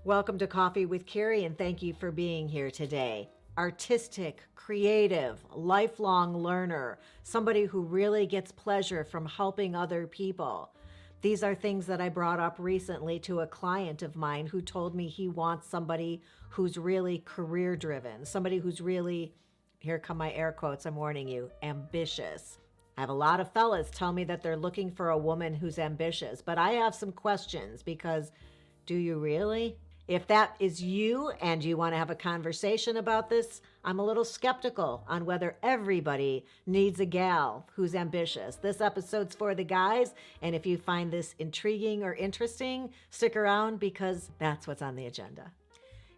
Welcome to Coffee with Carey, and thank you for being here today. Artistic, creative, lifelong learner, somebody who really gets pleasure from helping other people. These are things that I brought up recently to a client of mine who told me he wants somebody who's really career driven, somebody who's really, here come my air quotes, I'm warning you, ambitious. I have a lot of fellas tell me that they're looking for a woman who's ambitious, but I have some questions because do you really? If that is you and you want to have a conversation about this, I'm a little skeptical on whether everybody needs a gal who's ambitious. This episode's for the guys, and if you find this intriguing or interesting, stick around because that's what's on the agenda.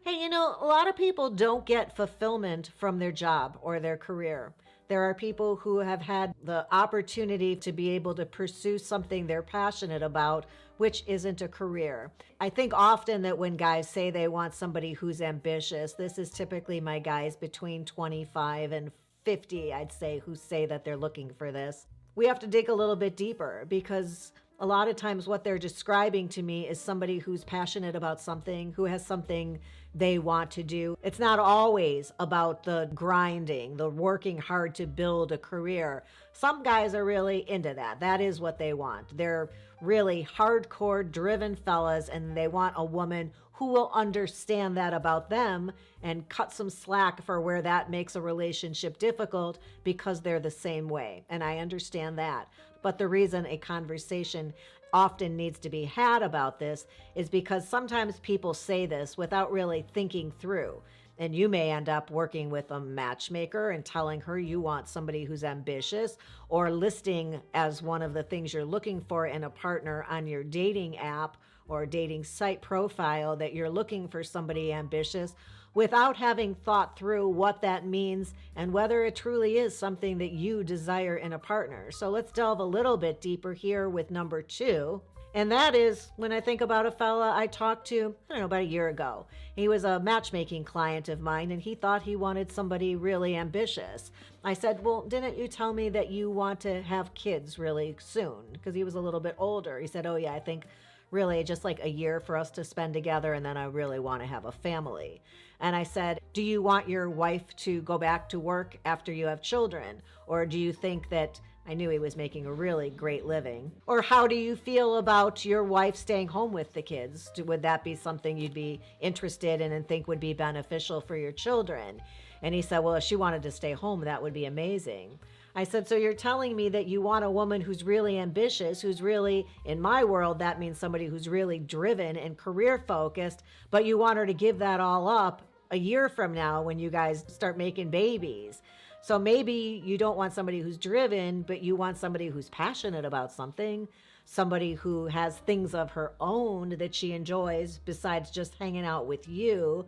Hey, a lot of people don't get fulfillment from their job or their career. There are people who have had the opportunity to be able to pursue something they're passionate about, which isn't a career. I think often that when guys say they want somebody who's ambitious, this is typically my guys between 25 and 50, I'd say, who say that they're looking for this. We have to dig a little bit deeper because a lot of times what they're describing to me is somebody who's passionate about something, who has something they want to do. It's not always about the grinding, the working hard to build a career. Some guys are really into that. That is what they want. They're really hardcore driven fellas, and they want a woman who will understand that about them and cut some slack for where that makes a relationship difficult because they're the same way. And I understand that. But the reason a conversation often needs to be had about this is because sometimes people say this without really thinking through. And you may end up working with a matchmaker and telling her you want somebody who's ambitious, or listing as one of the things you're looking for in a partner on your dating app or dating site profile that you're looking for somebody ambitious without having thought through what that means and whether it truly is something that you desire in a partner. So let's delve a little bit deeper here with number 2. And that is when I think about a fella I talked to, about a year ago. He was a matchmaking client of mine, and he thought he wanted somebody really ambitious. I said, well, didn't you tell me that you want to have kids really soon? Because he was a little bit older. He said, oh yeah, I think really just like a year for us to spend together, and then I really want to have a family. And I said, do you want your wife to go back to work after you have children? Or do you think that, I knew he was making a really great living. Or how do you feel about your wife staying home with the kids? Would that be something you'd be interested in and think would be beneficial for your children? And he said, well, if she wanted to stay home, that would be amazing. I said, so you're telling me that you want a woman who's really ambitious, who's really, in my world, that means somebody who's really driven and career focused, but you want her to give that all up a year from now when you guys start making babies. So maybe you don't want somebody who's driven, but you want somebody who's passionate about something, somebody who has things of her own that she enjoys besides just hanging out with you,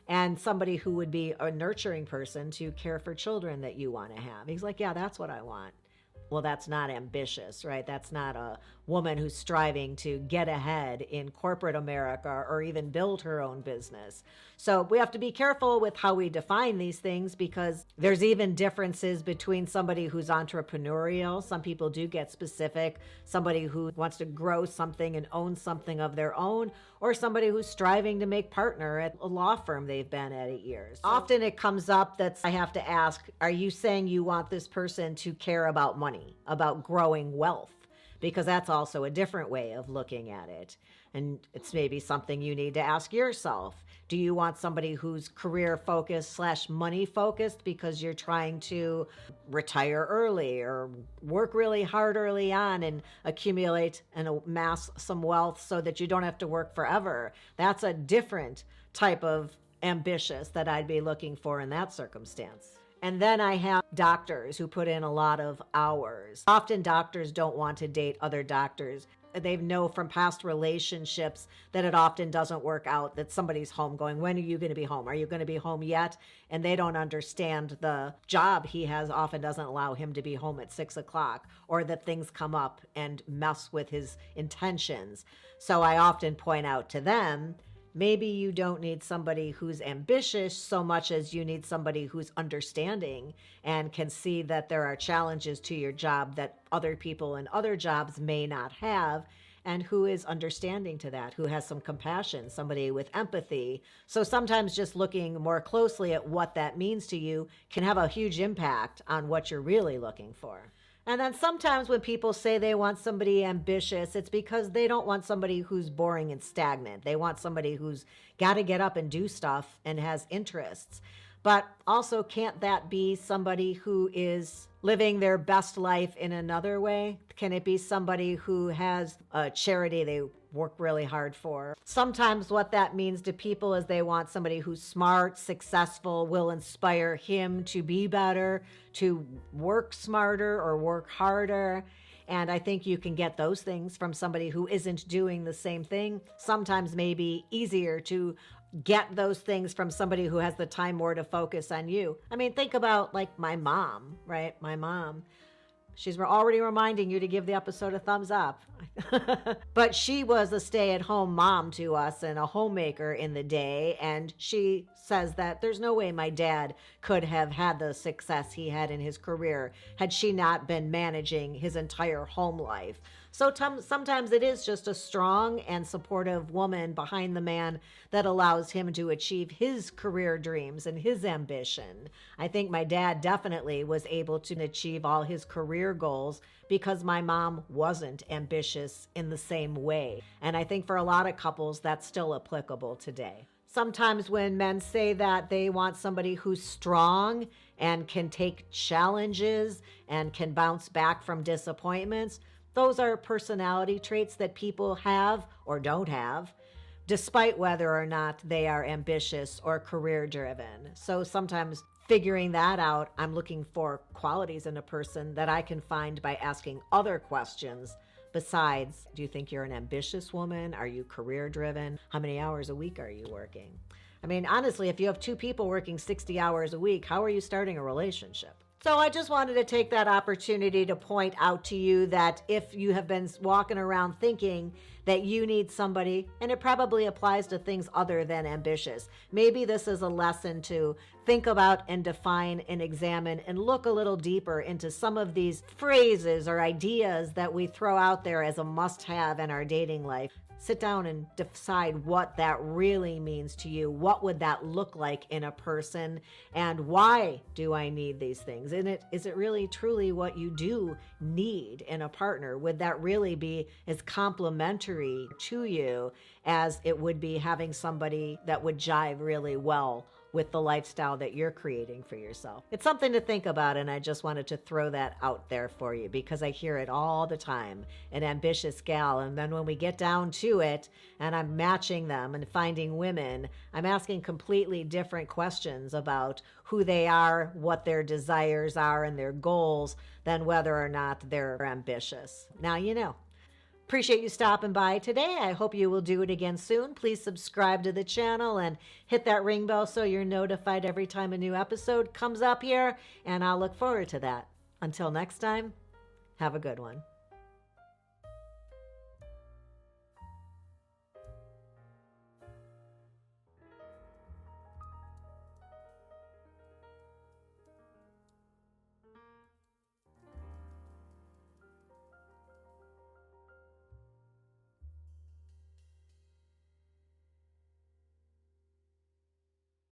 and somebody who would be a nurturing person to care for children that you want to have. He's like, yeah, that's what I want. Well, that's not ambitious, right? That's not a woman who's striving to get ahead in corporate America or even build her own business. So we have to be careful with how we define these things because there's even differences between somebody who's entrepreneurial. Some people do get specific. Somebody who wants to grow something and own something of their own, or somebody who's striving to make partner at a law firm they've been at 8 years. Often it comes up that I have to ask, are you saying you want this person to care about money, about growing wealth? Because that's also a different way of looking at it. And it's maybe something you need to ask yourself. Do you want somebody who's career focused / money focused because you're trying to retire early or work really hard early on and accumulate and amass some wealth so that you don't have to work forever? That's a different type of ambitious that I'd be looking for in that circumstance. And then I have doctors who put in a lot of hours. Often doctors don't want to date other doctors. They know from past relationships that it often doesn't work out, that somebody's home going, when are you going to be home? Are you going to be home yet? And they don't understand the job he has often doesn't allow him to be home at 6 o'clock, or that things come up and mess with his intentions. So I often point out to them, maybe you don't need somebody who's ambitious so much as you need somebody who's understanding and can see that there are challenges to your job that other people in other jobs may not have, and who is understanding to that, who has some compassion, somebody with empathy. So sometimes just looking more closely at what that means to you can have a huge impact on what you're really looking for. And then sometimes when people say they want somebody ambitious, it's because they don't want somebody who's boring and stagnant. They want somebody who's got to get up and do stuff and has interests. But also, can't that be somebody who is living their best life in another way? Can it be somebody who has a charity they work really hard for? Sometimes what that means to people is they want somebody who's smart, successful, will inspire him to be better, to work smarter or work harder. And I think you can get those things from somebody who isn't doing the same thing. Sometimes maybe easier to get those things from somebody who has the time more to focus on you. I mean, think about like my mom, right? My mom. She's already reminding you to give the episode a thumbs up. But she was a stay-at-home mom to us and a homemaker in the day. And she says that there's no way my dad could have had the success he had in his career had she not been managing his entire home life. So sometimes it is just a strong and supportive woman behind the man that allows him to achieve his career dreams and his ambition. I think my dad definitely was able to achieve all his career goals because my mom wasn't ambitious in the same way. And I think for a lot of couples, that's still applicable today. Sometimes when men say that they want somebody who's strong and can take challenges and can bounce back from disappointments, those are personality traits that people have or don't have, despite whether or not they are ambitious or career driven. So sometimes figuring that out, I'm looking for qualities in a person that I can find by asking other questions besides, do you think you're an ambitious woman? Are you career driven? How many hours a week are you working? I mean, honestly, if you have two people working 60 hours a week, how are you starting a relationship? So I just wanted to take that opportunity to point out to you that if you have been walking around thinking that you need somebody, and it probably applies to things other than ambitious, maybe this is a lesson to think about and define and examine and look a little deeper into some of these phrases or ideas that we throw out there as a must-have in our dating life. Sit down and decide what that really means to you. What would that look like in a person? And why do I need these things? Is it really truly what you do need in a partner? Would that really be as complementary to you as it would be having somebody that would jive really well with the lifestyle that you're creating for yourself? It's something to think about, and I just wanted to throw that out there for you because I hear it all the time, an ambitious gal. And then when we get down to it and I'm matching them and finding women, I'm asking completely different questions about who they are, what their desires are and their goals than whether or not they're ambitious. Now you know. Appreciate you stopping by today. I hope you will do it again soon. Please subscribe to the channel and hit that ring bell so you're notified every time a new episode comes up here, and I'll look forward to that. Until next time, have a good one.